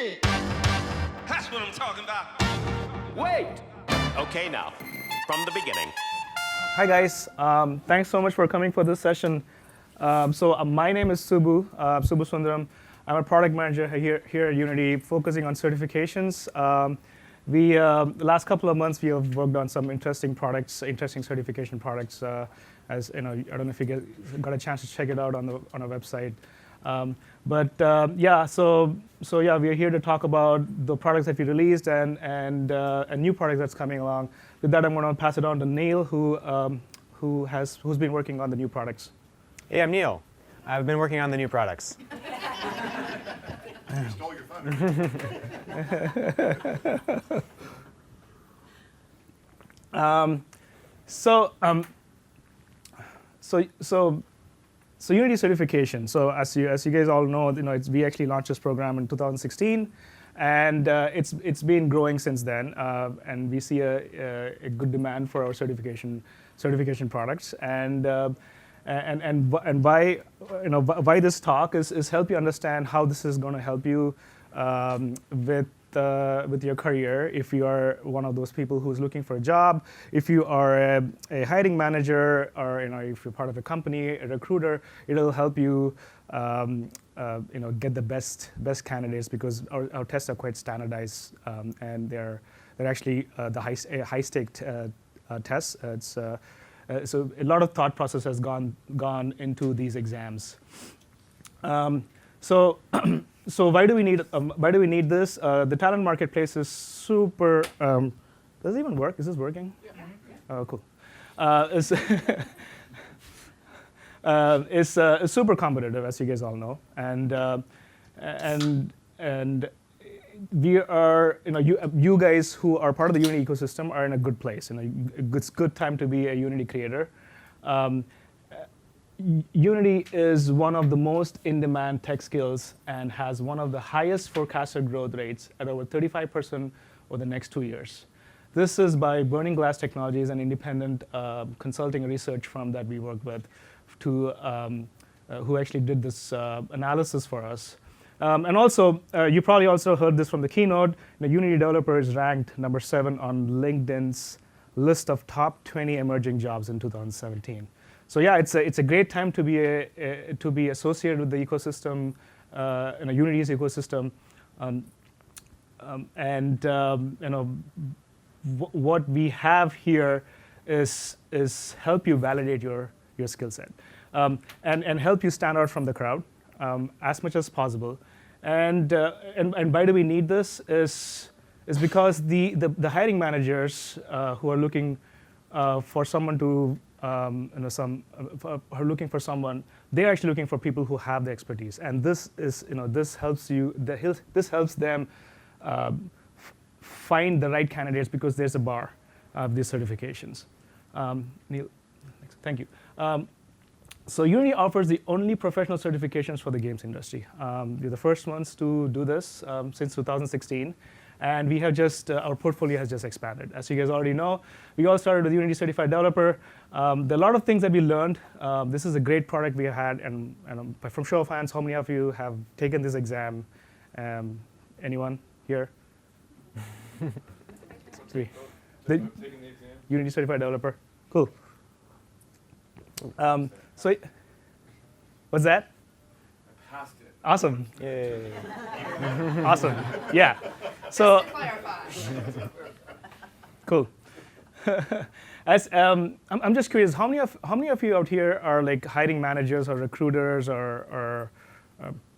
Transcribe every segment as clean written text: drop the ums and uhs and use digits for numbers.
shit. That's what I'm talking about. Wait! Okay, now, from the beginning. Hi guys, thanks so much for coming for this session. My name is Subu, Subu Sundaram. I'm a product manager here at Unity, focusing on certifications. The last couple of months we have worked on some interesting products, interesting certification products. As you know, I don't know if you got a chance to check it out on our website. We are here to talk about the products that we released and a new product that's coming along. With that, I'm going to pass it on to Neil, who's been working on the new products. Hey, I'm Neil. I've been working on the new products. You stole your thunder. So Unity certification. So as you guys all know, we actually launched this program in 2016, and it's been growing since then. And we see a good demand for our certification products. And why this talk is help you understand how this is going to help you with your career. If you are one of those people who's looking for a job, if you are a hiring manager, or if you're part of a company, a recruiter, it'll help you get the best candidates, because our tests are quite standardized, and they're actually the high stake tests. So a lot of thought process has gone into these exams. So why do we need this? The talent marketplace is super. Does it even work? Is this working? Yeah. Oh, cool. It's super competitive, as you guys all know, and we are, you guys who are part of the Unity ecosystem are in a good place. It's a good time to be a Unity creator. Unity is one of the most in-demand tech skills and has one of the highest forecasted growth rates at over 35% over the next 2 years. This is by Burning Glass Technologies, an independent consulting research firm that we work with, who actually did this analysis for us. And also, you probably also heard this from the keynote. The Unity developer is ranked number 7 on LinkedIn's list of top 20 emerging jobs in 2017. So yeah, it's a great time to be associated with the ecosystem, Unity's ecosystem, what we have here is help you validate your skill set, and help you stand out from the crowd as much as possible. And why do we need this? Is because the hiring managers who are looking for someone to are looking for someone. They're actually looking for people who have the expertise, and this helps them find the right candidates, because there's a bar of these certifications. Neil, thank you. So Unity offers the only professional certifications for the games industry. We're the first ones to do this since 2016. And we have our portfolio has just expanded. As you guys already know, we all started with Unity Certified Developer. There are a lot of things that we learned. This is a great product we had, and from show of hands, how many of you have taken this exam? Anyone here? 3. Unity Certified Developer. Cool. So, what's that? I passed it. Awesome. Yay. Awesome. Yeah. So, cool. I'm just curious, how many of you out here are like hiring managers or recruiters or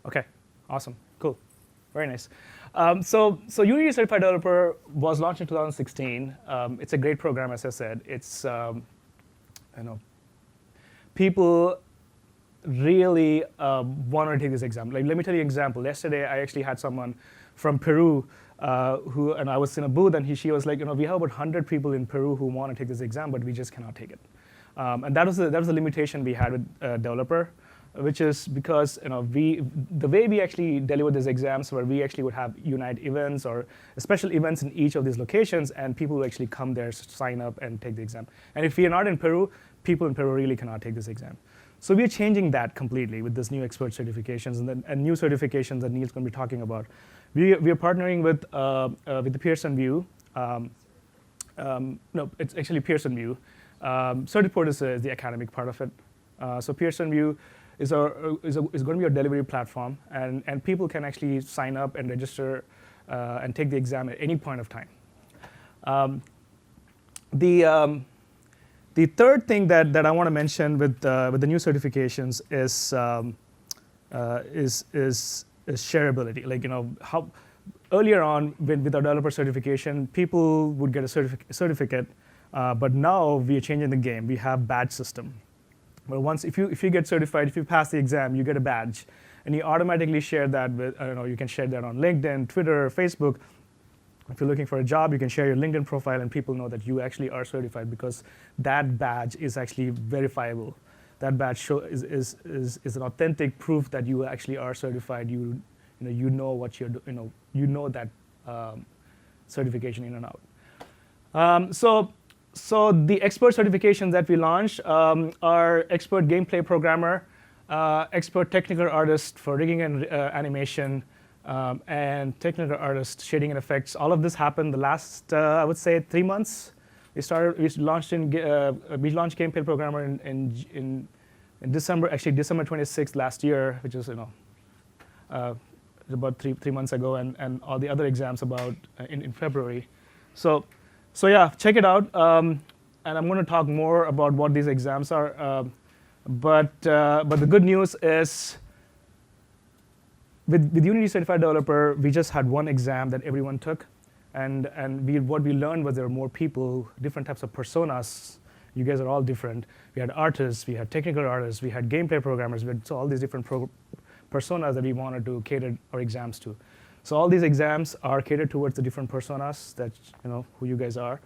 okay, awesome, cool, very nice. So Unity Certified Developer was launched in 2016. It's a great program, as I said. It's people really want to take this exam. Like, let me tell you an example. Yesterday, I actually had someone from Peru and I was in a booth, and she was like, we have about 100 people in Peru who want to take this exam, but we just cannot take it. And that was the limitation we had with developer, which is because the way we actually deliver these exams, where we actually would have Unite events or special events in each of these locations, and people will actually come there, sign up, and take the exam. And if we are not in Peru, people in Peru really cannot take this exam. So we're changing that completely with this new expert certifications and new certifications that Neil's going to be talking about. We are partnering with the Pearson VUE. No, it's actually Pearson VUE. Certiport is the academic part of it. So Pearson VUE is going to be our delivery platform, and people can actually sign up and register and take the exam at any point of time. The third thing that I want to mention with the new certifications is shareability. Like, how earlier on with our developer certification, people would get a certificate, but now we are changing the game. We have badge system. But once if you get certified, if you pass the exam, you get a badge, and you automatically share that with you can share that on LinkedIn, Twitter, Facebook. If you're looking for a job, you can share your LinkedIn profile, and people know that you actually are certified because that badge is actually verifiable. That badge is an authentic proof that you actually are certified. You know what you're you know that certification in and out. So the expert certifications that we launched are expert gameplay programmer, expert technical artist for rigging and animation, and technical artist shading and effects. All of this happened the last, I would say, 3 months. We launched gameplay programmer in December, actually December 26th last year, which is about three months ago, and all the other exams about in February. So yeah, check it out. And I'm going to talk more about what these exams are. But the good news is, with Unity Certified Developer, we just had one exam that everyone took, and what we learned was there were more people, different types of personas. You guys are all different. We had artists, we had technical artists, we had gameplay programmers, we had all these different personas that we wanted to cater our exams to. So all these exams are catered towards the different personas that who you guys are,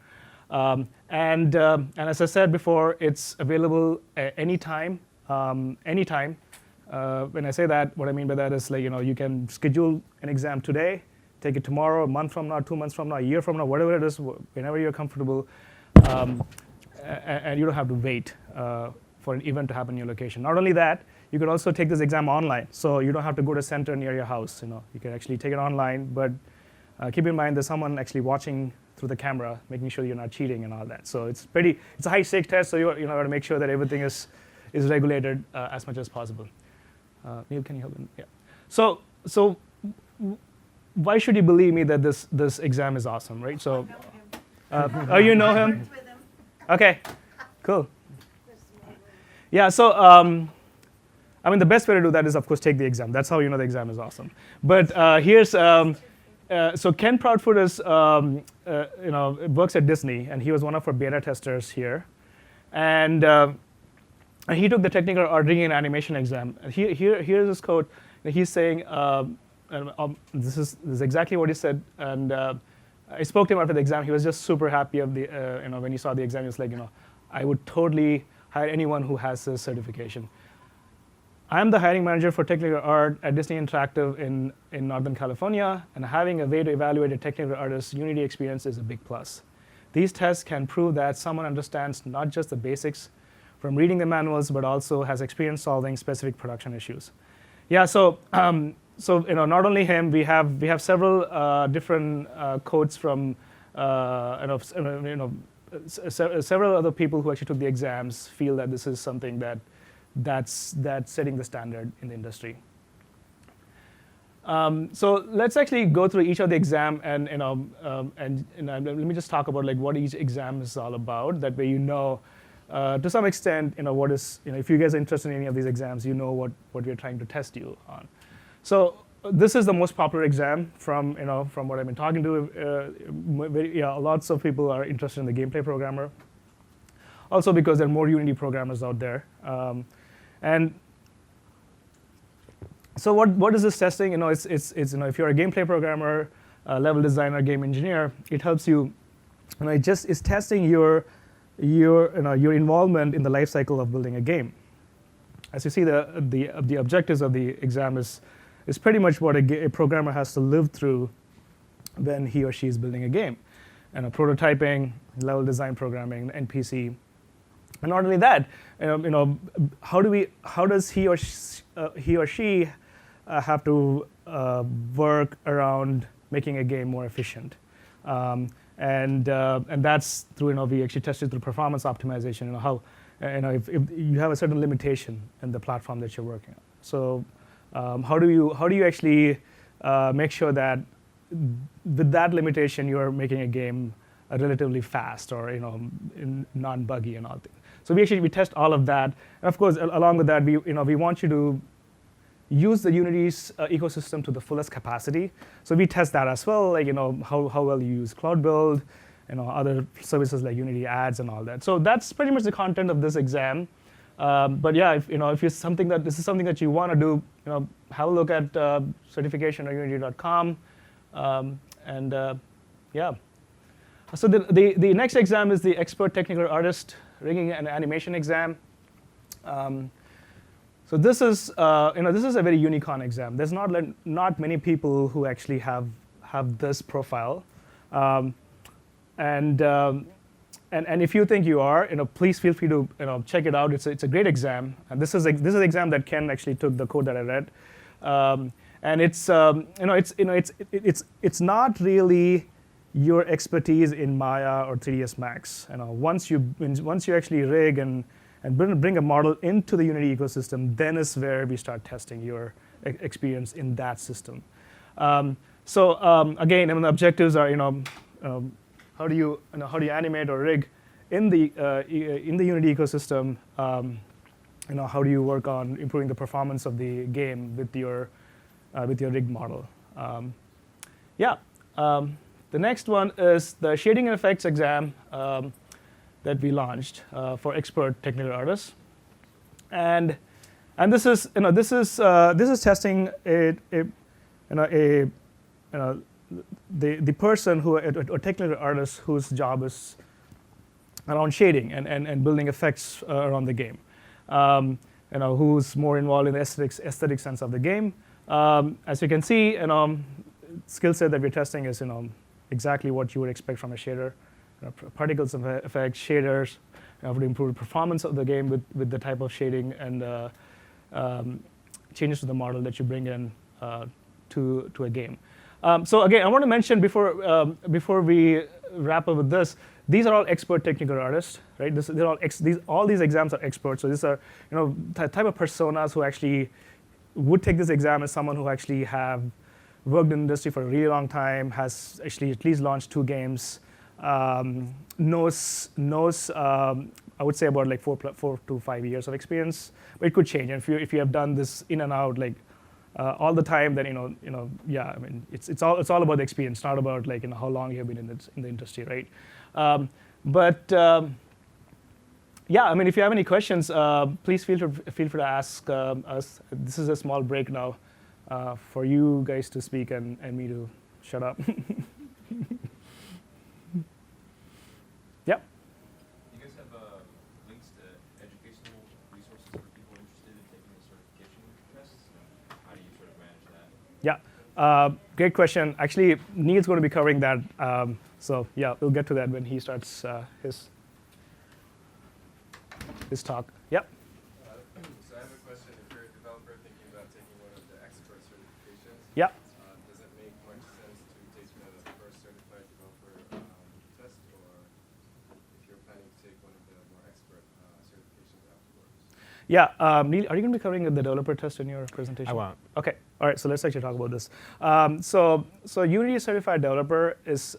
and as I said before, it's available at anytime. Anytime. When I say that, what I mean by that is you can schedule an exam today, take it tomorrow, a month from now, 2 months from now, a year from now, whatever it is, whenever you're comfortable, and you don't have to wait for an event to happen in your location. Not only that, you can also take this exam online, so you don't have to go to a center near your house. You can actually take it online, but keep in mind there's someone actually watching through the camera, making sure you're not cheating and all that. So it's a high stake test, so you got to make sure that everything is regulated as much as possible. Neil, can you help me? Yeah. So why should you believe me that this exam is awesome, right? So, oh, you know him? Okay, cool. Yeah. So, I mean, the best way to do that is, of course, take the exam. That's how you know the exam is awesome. But here's so Ken Proudfoot is works at Disney, and he was one of our beta testers here, and he took the technical art rigging and animation exam. Here's his quote. He's saying, this is exactly what he said. And I spoke to him after the exam. He was just super happy of the, when he saw the exam. He was like, I would totally hire anyone who has this certification. I am the hiring manager for technical art at Disney Interactive in Northern California, and having a way to evaluate a technical artist's Unity experience is a big plus. These tests can prove that someone understands not just the basics from reading the manuals, but also has experience solving specific production issues. Yeah, so not only him, we have several different quotes from several other people who actually took the exams feel that this is something that's setting the standard in the industry. So let's actually go through each of the exam and let me just talk about what each exam is all about. That way to some extent, what is, if you guys are interested in any of these exams, you know what we're trying to test you on. So this is the most popular exam from what I've been talking to. Lots of people are interested in the gameplay programmer. Also because there are more Unity programmers out there. And so what is this testing? It's if you're a gameplay programmer, level designer, game engineer, it helps you. It's testing your involvement in the life cycle of building a game. As you see, the objectives of the exam is pretty much what a programmer has to live through when he or she is building a game. Prototyping, level design programming, NPC, And not only that, how does he or she have to work around making a game more efficient? And that's through, we actually tested through performance optimization. How, if you have a certain limitation in the platform that you're working on. So how do you actually make sure that with that limitation you're making a game relatively fast or non-buggy and all things. So we test all of that, and of course along with that we want you to use the Unity's ecosystem to the fullest capacity. So we test that as well, like how well you use Cloud Build, other services like Unity Ads and all that. So that's pretty much the content of this exam. But yeah, if this is something that you want to do, have a look at certification.unity.com, and yeah. So the next exam is the Expert Technical Artist Rigging and Animation exam. So this is a very unicorn exam. There's not many people who actually have this profile, and if you think you are, please feel free to check it out. It's a great exam, and this is an exam that Ken actually took the code that I read, and it's not really your expertise in Maya or 3ds Max. Once you actually rig and bring a model into the Unity ecosystem, then is where we start testing your experience in that system. So again, the objectives are how do you animate or rig in the Unity ecosystem? How do you work on improving the performance of the game with your rig model? The next one is the Shading and Effects exam that we launched for expert technical artists, and this is testing the person a technical artist whose job is around shading and building effects around the game, who's more involved in the aesthetic sense of the game. As you can see, skill set that we're testing is exactly what you would expect from a shader. Particles effects, shaders, to improve the performance of the game with the type of shading and changes to the model that you bring in to a game. So again, I want to mention before we wrap up with this, these are all expert technical artists, right? All these exams are experts. So these are the type of personas who actually would take this exam as someone who actually have worked in the industry for a really long time, has actually at least launched 2 games, knows I would say about like 4 to 5 years of experience, but it could change. And if you have done this in and out like all the time, then yeah, I mean it's all about the experience, not about like how long you have been in the industry, right? Yeah, I mean if you have any questions, please feel free to ask us. This is a small break now for you guys to speak and me to shut up. Yep. You guys have links to educational resources for people interested in taking the certification tests? How do you sort of manage that? Yeah, great question. Actually, Neil's going to be covering that. So yeah, we'll get to that when he starts his talk. Yep. So I have a question. If you're a developer thinking about taking one of the expert certifications, Yeah. Does it make much sense to take the first certified developer test, or if you're planning to take one of the more expert certifications afterwards? Yeah, Neil, are you going to be covering the developer test in your presentation? I won't. Okay. All right. So let's actually talk about this. So Unity Certified Developer is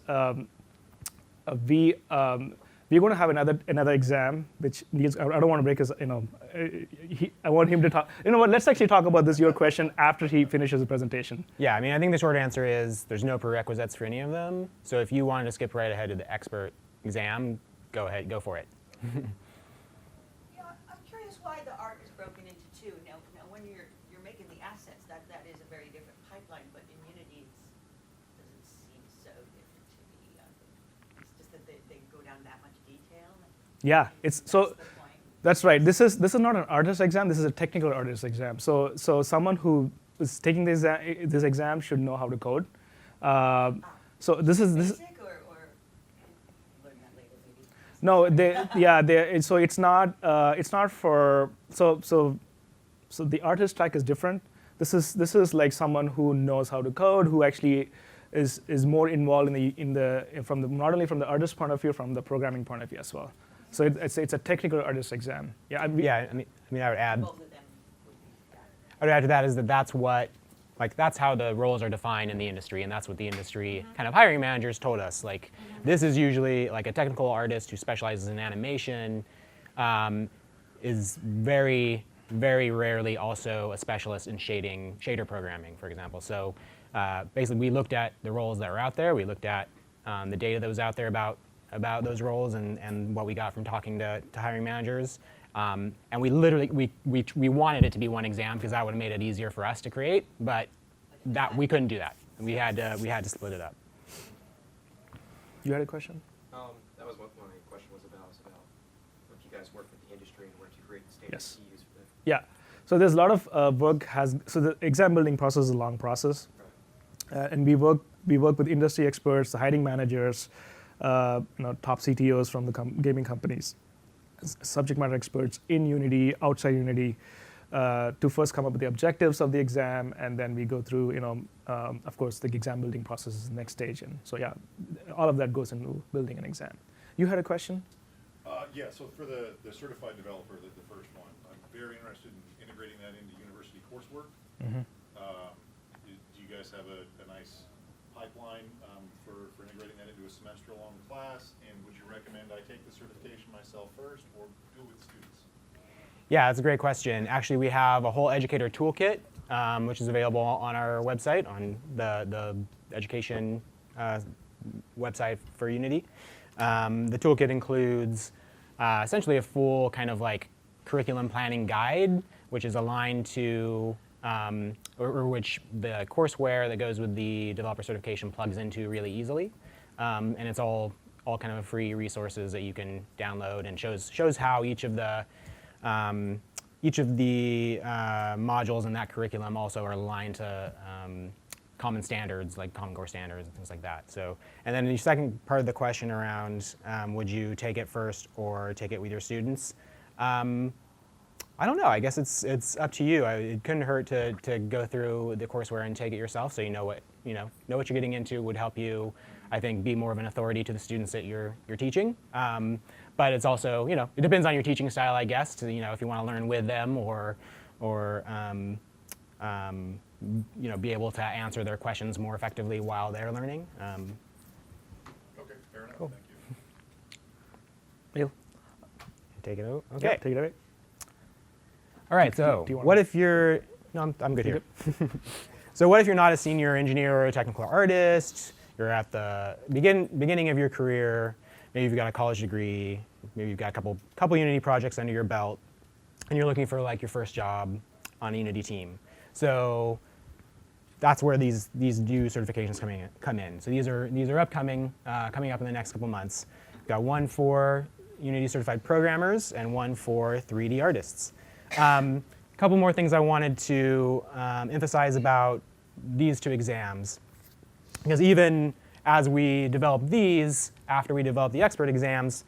we're going to have another exam, which Neil's. I don't want to break his. I want him to talk. You know what? Let's actually talk about your question after he finishes the presentation. Yeah, I mean, I think the short answer is there's no prerequisites for any of them. So if you wanted to skip right ahead to the expert exam, go ahead, go for it. Yeah, I'm curious why the art is broken into 2. Now when you're making the assets, that is a very different pipeline, but in Unity it doesn't seem so different to me. It's just that they go down that much detail. Yeah, it's That's so. the point. That's right. This is not an artist exam. This is a technical artist exam. So someone who is taking this exam should know how to code. So this is Basic or learn that later maybe? No, so it's not for so the artist track is different. This is like someone who knows how to code, who actually is more involved not only from the artist point of view, from the programming point of view as well. So it's a technical artist exam. Yeah, I mean, I would add. Both of them would be that. I would add to that is that that's how the roles are defined in the industry, and that's what the industry kind of hiring managers told us. Like, this is usually like a technical artist who specializes in animation, is very, very rarely also a specialist in shader programming, for example. So basically, we looked at the roles that were out there. We looked at the data that was out there about those roles and what we got from talking to hiring managers. And we literally, we wanted it to be one exam because that would have made it easier for us to create, but we couldn't do that. We had to split it up. You had a question? That was what my question was about what you guys work with the industry and where to create the standards to use for the Yeah. So there's a lot of work so the exam building process is a long process. And we work with industry experts, the hiring managers, top CTOs from the gaming companies, subject matter experts in Unity, outside Unity, to first come up with the objectives of the exam, and then we go through, of course, the exam building process is the next stage. And so yeah, all of that goes into building an exam. You had a question? Yeah, so for the certified developer, the first one, I'm very interested in integrating that into university coursework. Mm-hmm. Do you guys have a nice pipeline for integrating that into a semester-long class? And would you recommend I take the certification myself first or do it with students? Yeah, that's a great question. Actually, we have a whole educator toolkit, which is available on our website, on the education website for Unity. The toolkit includes essentially a full kind of like curriculum planning guide, which is aligned to, or which the courseware that goes with the developer certification plugs into really easily. And it's all kind of free resources that you can download, and shows how each of the modules in that curriculum also are aligned to common standards, like Common Core standards and things like that. So, and then the second part of the question around would you take it first or take it with your students? I don't know. I guess it's up to you. It couldn't hurt to go through the courseware and take it yourself, so you know what you're getting into. Would help you, I think, be more of an authority to the students that you're teaching. But it's also, it depends on your teaching style, I guess. To if you want to learn with them or be able to answer their questions more effectively while they're learning. Okay, fair enough. Cool. Thank you. Neil? Take it over. Okay. Yeah, take it away. All right, so do you want what to- if you're, no, I'm good here. So what if you're not a senior engineer or a technical artist? You're at the beginning of your career. Maybe you've got a college degree. Maybe you've got a couple Unity projects under your belt, and you're looking for like your first job on a Unity team. So that's where these new certifications come in. So these are upcoming, coming up in the next couple months. We've got one for Unity certified programmers and one for 3D artists. A couple more things I wanted to emphasize about these two exams, because even as we develop these, after we develop the expert exams,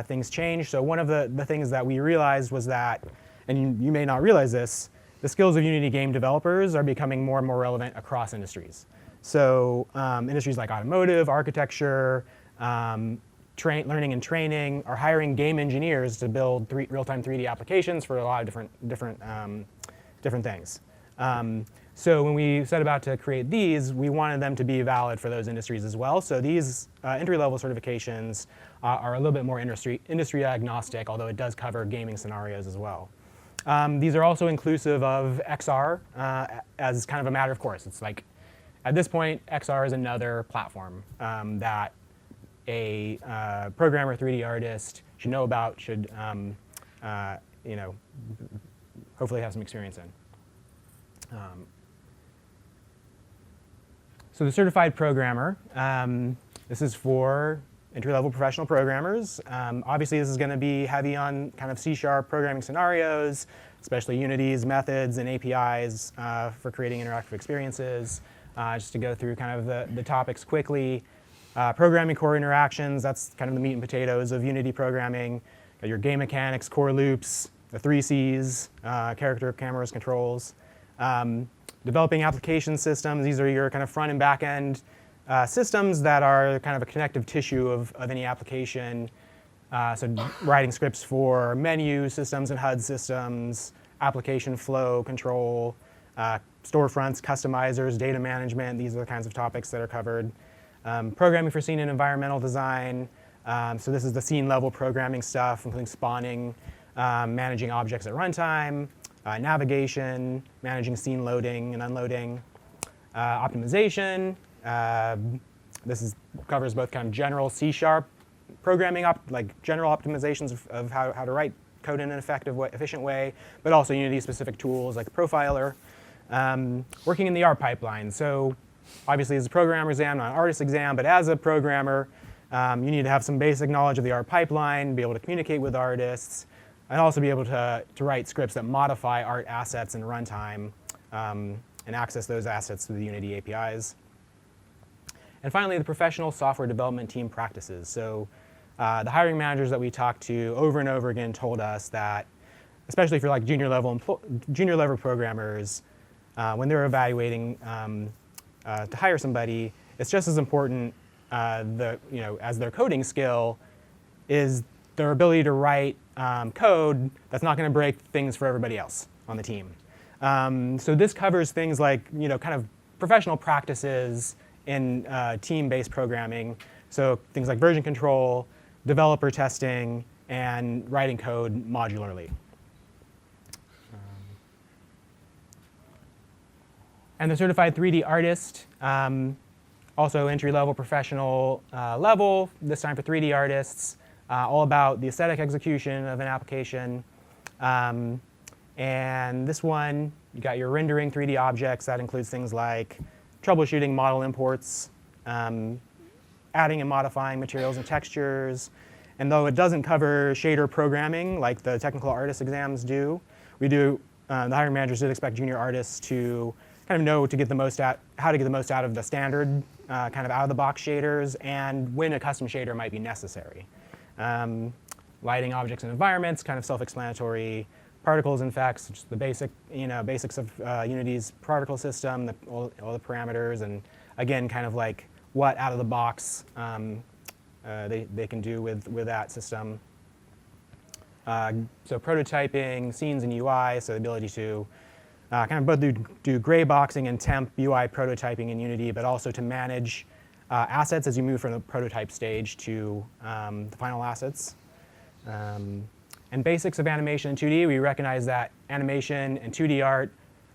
things change. So one of the things that we realized was that, and you may not realize this, the skills of Unity game developers are becoming more and more relevant across industries. So industries like automotive, architecture, learning and training are hiring game engineers to build real-time 3D applications for a lot of different things. So when we set about to create these, we wanted them to be valid for those industries as well. So these entry-level certifications are a little bit more industry agnostic, although it does cover gaming scenarios as well. These are also inclusive of XR as kind of a matter of course. It's like, at this point, XR is another platform that a programmer, 3D artist should know about, should hopefully have some experience in. So the certified programmer, this is for entry-level professional programmers. Obviously, this is going to be heavy on kind of C# programming scenarios, especially Unity's methods and APIs for creating interactive experiences. Just to go through kind of the topics quickly. Programming core interactions, that's kind of the meat and potatoes of Unity programming. Got your game mechanics, core loops, the 3 Cs, character, cameras, controls. Developing application systems, these are your kind of front and back end systems that are kind of a connective tissue of any application. So writing scripts for menu systems and HUD systems, application flow control, storefronts, customizers, data management, these are the kinds of topics that are covered. Programming for scene and environmental design. So this is the scene level programming stuff, including spawning, managing objects at runtime, navigation, managing scene loading and unloading, optimization. This covers both kind of general C# programming, like general optimizations of how to write code in an efficient way, but also Unity-specific tools like Profiler. Working in the art pipeline. So obviously, as a programmer exam, not an artist exam, but as a programmer, you need to have some basic knowledge of the art pipeline, be able to communicate with artists, and also be able to write scripts that modify art assets in runtime and access those assets through the Unity APIs. And finally, the professional software development team practices. So the hiring managers that we talked to over and over again told us that, especially for like junior level programmers, when they're evaluating to hire somebody, it's just as important as their coding skill is their ability to write code that's not going to break things for everybody else on the team. So this covers things like kind of professional practices in team-based programming. So things like version control, developer testing, and writing code modularly. And the certified 3D artist, also entry-level professional level, this time for 3D artists, all about the aesthetic execution of an application. And this one, you got your rendering 3D objects. That includes things like troubleshooting model imports, adding and modifying materials and textures. And though it doesn't cover shader programming like the technical artist exams do, the hiring managers did expect junior artists to kind of know how to get the most out of the standard kind of out-of-the-box shaders and when a custom shader might be necessary. Lighting objects and environments, kind of self-explanatory. Particles and effects, just the basics of Unity's particle system, all the parameters, and again, kind of like what out-of-the-box they can do with that system. So prototyping, scenes and UI, so the ability to kind of both do gray boxing and temp UI prototyping in Unity, but also to manage assets as you move from the prototype stage to the final assets. And basics of animation and 2D, we recognize that animation and 2D art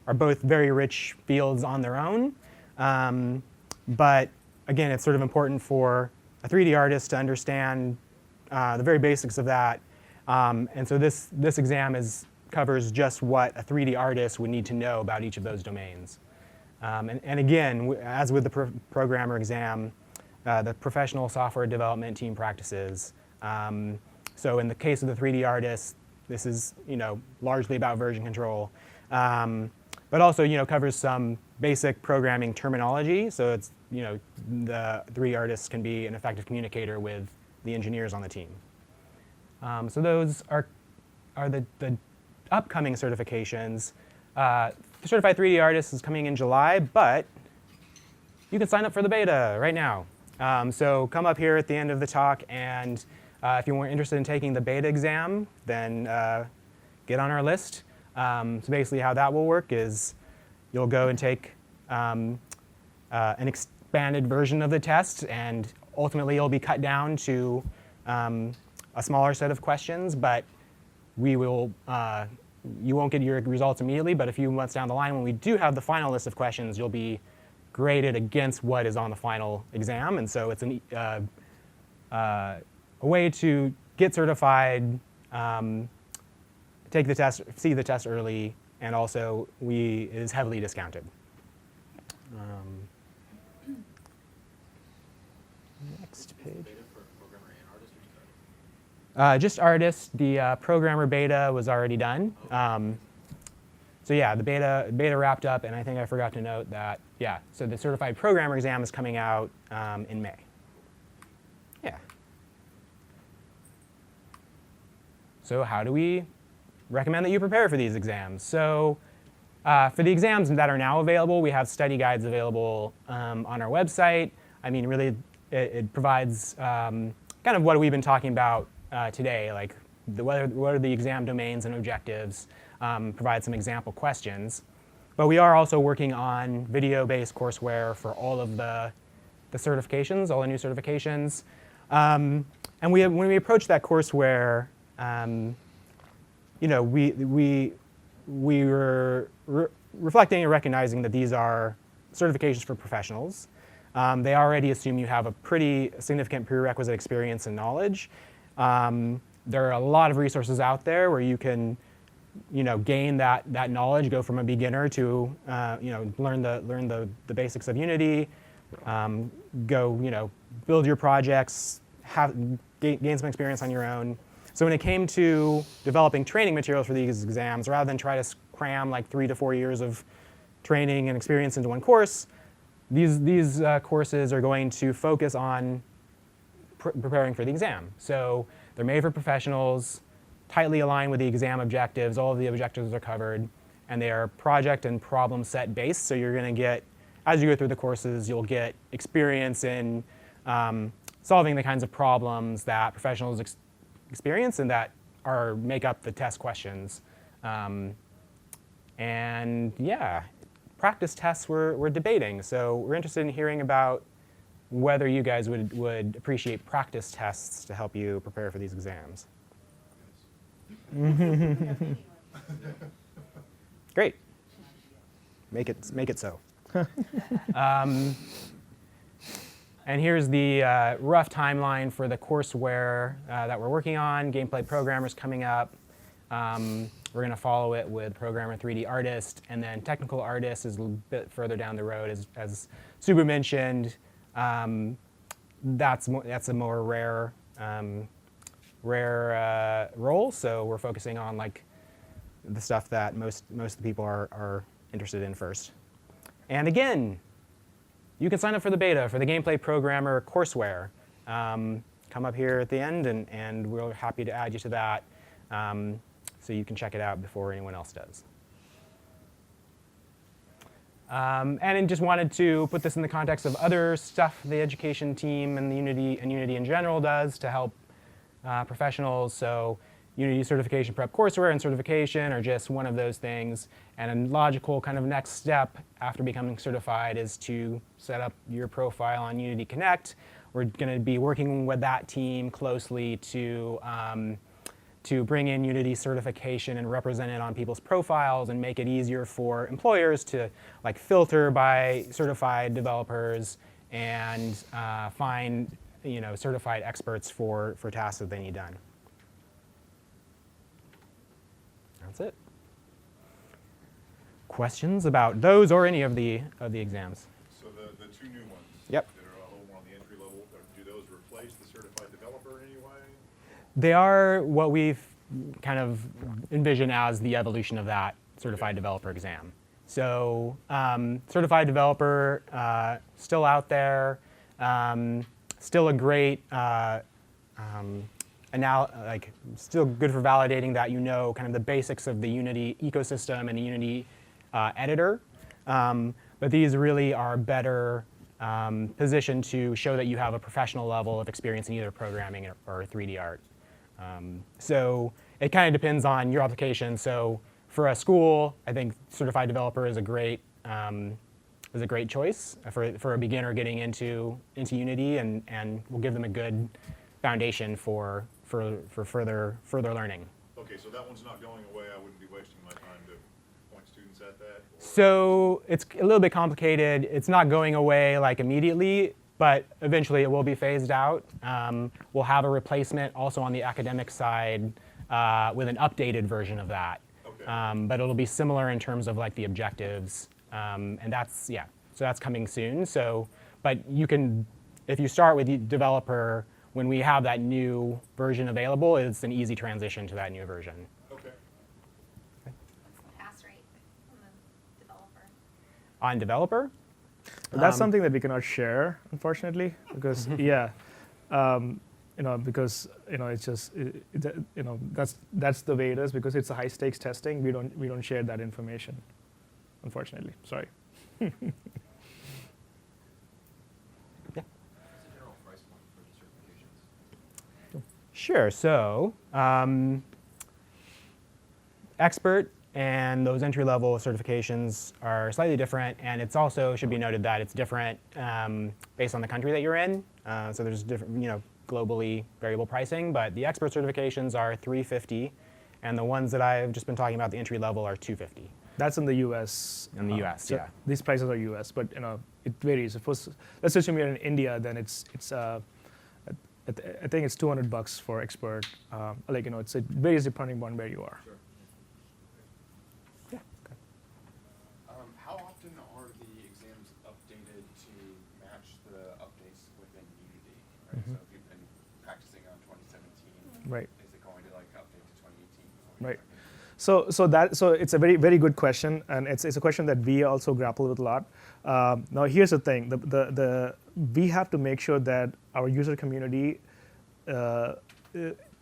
are both very rich fields on their own. But again, it's sort of important for a 3D artist to understand the very basics of that. And so this exam covers just what a 3D artist would need to know about each of those domains. And again, as with the programmer exam, the professional software development team practices. So in the case of the 3D artist, this is largely about version control, but also covers some basic programming terminology. So it's the 3D artists can be an effective communicator with the engineers on the team. So those are the upcoming certifications. The Certified 3D Artist is coming in July, but you can sign up for the beta right now. So come up here at the end of the talk, and if you weren't interested in taking the beta exam, then get on our list. So basically how that will work is you'll go and take an expanded version of the test, and ultimately it'll be cut down to a smaller set of questions, but we will, you won't get your results immediately, but a few months down the line when we do have the final list of questions, you'll be graded against what is on the final exam. And so it's a way to get certified, take the test, see the test early, and also it is heavily discounted. Next page. Just artists. The programmer beta was already done. So yeah, the beta wrapped up, and I think I forgot to note that, yeah, so the certified programmer exam is coming out in May. So how do we recommend that you prepare for these exams? So for the exams that are now available, we have study guides available on our website. I mean, really, it provides kind of what we've been talking about today, like what are the exam domains and objectives, provide some example questions. But we are also working on video-based courseware for all of the certifications, all the new certifications. And when we approach that courseware, you know, we were reflecting and recognizing that these are certifications for professionals. They already assume you have a pretty significant prerequisite experience and knowledge. There are a lot of resources out there where you can, you know, gain that knowledge, go from a beginner to, you know, learn the basics of Unity, go, you know, build your projects, gain some experience on your own. So when it came to developing training materials for these exams, rather than try to cram like 3 to 4 years of training and experience into one course, these courses are going to focus on preparing for the exam. So they're made for professionals, tightly aligned with the exam objectives. All of the objectives are covered, and they are project and problem set based. So you're going to get, as you go through the courses, you'll get experience in solving the kinds of problems that professionals experience and that make up the test questions. And yeah, practice tests we're debating. So we're interested in hearing about whether you guys would appreciate practice tests to help you prepare for these exams. Great. Make it so. And here's the rough timeline for the courseware that we're working on. Gameplay Programmer's coming up. We're going to follow it with Programmer 3D Artist, and then Technical Artist is a bit further down the road, as Subu mentioned. That's a more rare role, so we're focusing on like the stuff that most of the people are interested in first. And again, you can sign up for the beta for the Gameplay Programmer courseware. Come up here at the end, and we're happy to add you to that, so you can check it out before anyone else does. And I just wanted to put this in the context of other stuff the education team and Unity in general does to help professionals. So Unity certification prep courseware and certification are just one of those things. And a logical kind of next step after becoming certified is to set up your profile on Unity Connect. We're going to be working with that team closely to bring in Unity certification and represent it on people's profiles and make it easier for employers to like filter by certified developers and find, you know, certified experts for tasks that they need done. That's it. Questions about those or any of the exams? So the two new ones. Yep. That are a little more on the entry level, do those replace the certified developer in any way? They are what we've kind of envisioned as the evolution of that certified developer exam. So certified developer, still out there, still a great, still good for validating that you know kind of the basics of the Unity ecosystem and the Unity editor. But these really are better positioned to show that you have a professional level of experience in either programming or 3D art. So it kind of depends on your application. So for a school, I think certified developer is a great choice for a beginner getting into Unity, and will give them a good foundation for further learning. Okay, so that one's not going away. I wouldn't be wasting my time to point students at that? So it's a little bit complicated. It's not going away like immediately, but eventually it will be phased out. We'll have a replacement also on the academic side with an updated version of that. Okay. But it'll be similar in terms of like the objectives, and that's, yeah, so that's coming soon. So, but you can, if you start with the developer, when we have that new version available, it's an easy transition to that new version. Okay. What's the pass rate on the developer? On developer? That's something that we cannot share, unfortunately, because yeah, because it's just that's the way it is because it's a high stakes testing. We don't share that information, unfortunately. Sorry. What's the general price point for the certifications? Sure. So, expert and those entry-level certifications are slightly different, and it's also should be noted that it's different based on the country that you're in. So there's different, globally variable pricing, but the expert certifications are $350, and the ones that I've just been talking about, the entry-level, are $250. That's in the U.S. In the U.S., so yeah. These prices are U.S., but it varies. Let's assume you're in India, then it's I think it's $200 for expert. It varies depending on where you are. Sure. Yeah. How often are the exams updated to match the updates within Unity? Right? Mhm. So if you've been practicing on 2017, Right. is it going to update to 2018? Right. So it's a very, very good question, and it's a question that we also grapple with a lot. Now here's the thing: we have to make sure that our user community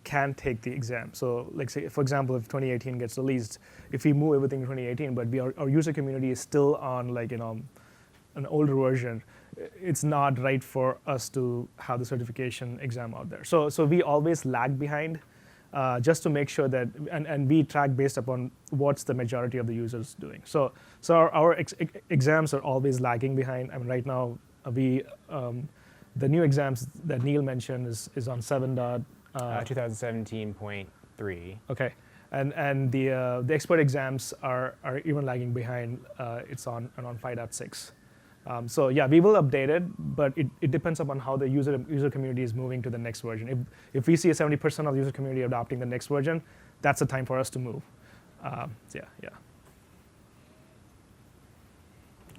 can take the exam. So, like say, for example, if 2018 gets released, if we move everything to 2018, but our user community is still on an older version, it's not right for us to have the certification exam out there. So we always lag behind. Just to make sure that, and we track based upon what's the majority of the users doing. So our exams are always lagging behind. I mean, right now, the new exams that Neil mentioned is on 2017.3. Okay, and the expert exams are even lagging behind. It's on 5.6. So yeah, we will update it, but it depends upon how the user community is moving to the next version. If we see a 70% of the user community adopting the next version, that's the time for us to move. Yeah.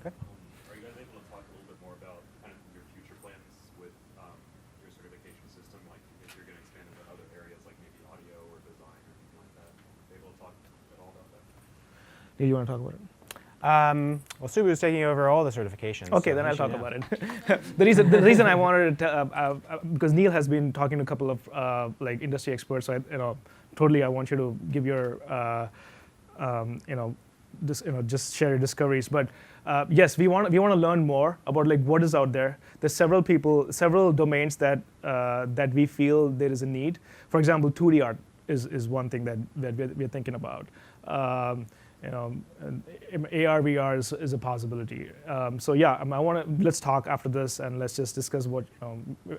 Okay. Are you guys able to talk a little bit more about kind of your future plans with your certification system, like if you're going to expand into other areas like maybe audio or design or anything like that? Are you able to talk at all about that? Do you want to talk about it? Well, Subu is taking over all the certifications. Okay, so then he I'll should talk know. about it. The reason I wanted to, because Neil has been talking to a couple of industry experts, so I want you to give your, just share your discoveries. But yes, we want to learn more about what is out there. There's several domains that we feel there is a need. For example, 2D art is one thing that we're thinking about. AR, VR is a possibility. So yeah, let's talk after this and let's just discuss what,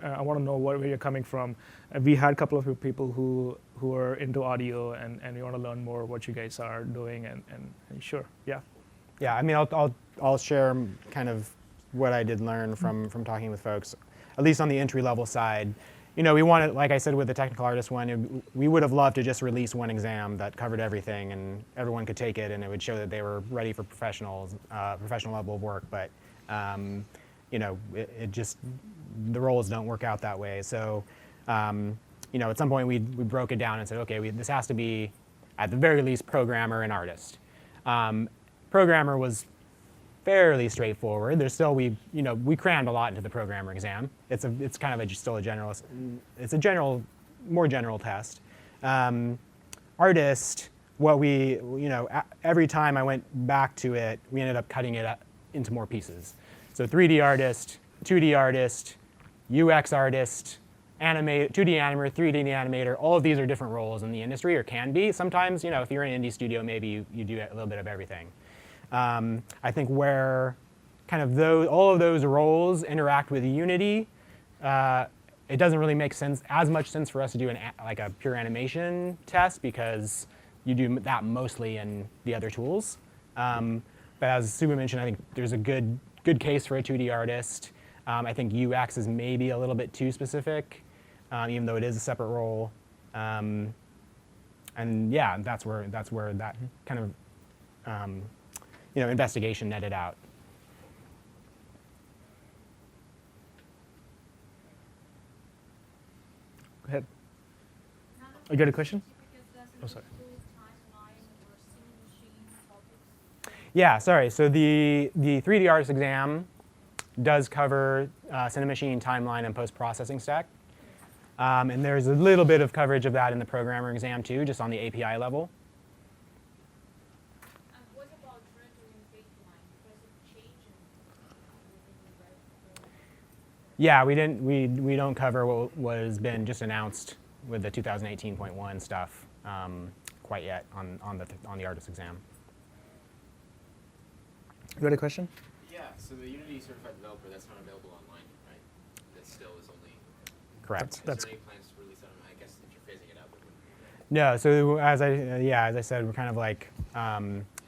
I want to know where you're coming from. We had a couple of people who are into audio and we want to learn more what you guys are doing and sure, yeah. Yeah, I mean, I'll share kind of what I did learn from talking with folks, at least on the entry level side. We wanted, like I said, with the technical artist one, we would have loved to just release one exam that covered everything and everyone could take it and it would show that they were ready for professional level of work. But, it just, the roles don't work out that way. So, at some point we broke it down and said, okay, this has to be, at the very least, programmer and artist. Programmer was fairly straightforward. There's still we crammed a lot into the programmer exam. It's kind of still a general. It's a more general test. Artist, what every time I went back to it, we ended up cutting it up into more pieces. So 3D artist, 2D artist, UX artist, 2D animator, 3D animator. All of these are different roles in the industry, or can be. Sometimes, if you're in an indie studio, maybe you do a little bit of everything. I think where kind of all of those roles interact with Unity, it doesn't really make as much sense for us to do a pure animation test because you do that mostly in the other tools. But as Subu mentioned, I think there's a good case for a 2D artist. I think UX is maybe a little bit too specific, even though it is a separate role. And yeah, that's where that kind of investigation netted out. Go ahead. You got a question? Oh, sorry. Yeah, sorry. So the 3D artist exam does cover Cinemachine, timeline, and post-processing stack. And there's a little bit of coverage of that in the programmer exam too, just on the API level. What about rendering baseline? Does it change Yeah, we don't cover what was been just announced with the 2018.1 stuff quite yet on the artist exam. You had a question? Yeah, so the Unity certified developer, that's not available online, right? That still is only. Correct. Is there any plans to release that? I guess that you're phasing it out. But No, so as I said, we're kind of like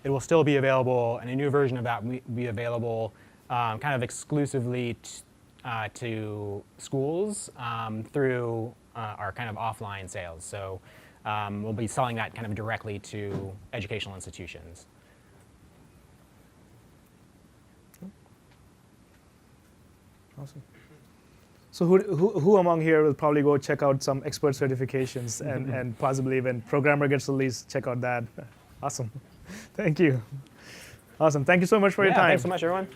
it will still be available, and a new version of that will be available kind of exclusively to schools through our kind of offline sales. So we'll be selling that kind of directly to educational institutions. Awesome. So who among here will probably go check out some expert certifications and possibly when programmer gets released, check out that. Awesome. Thank you. Awesome. Thank you so much for your time. Thanks so much, everyone.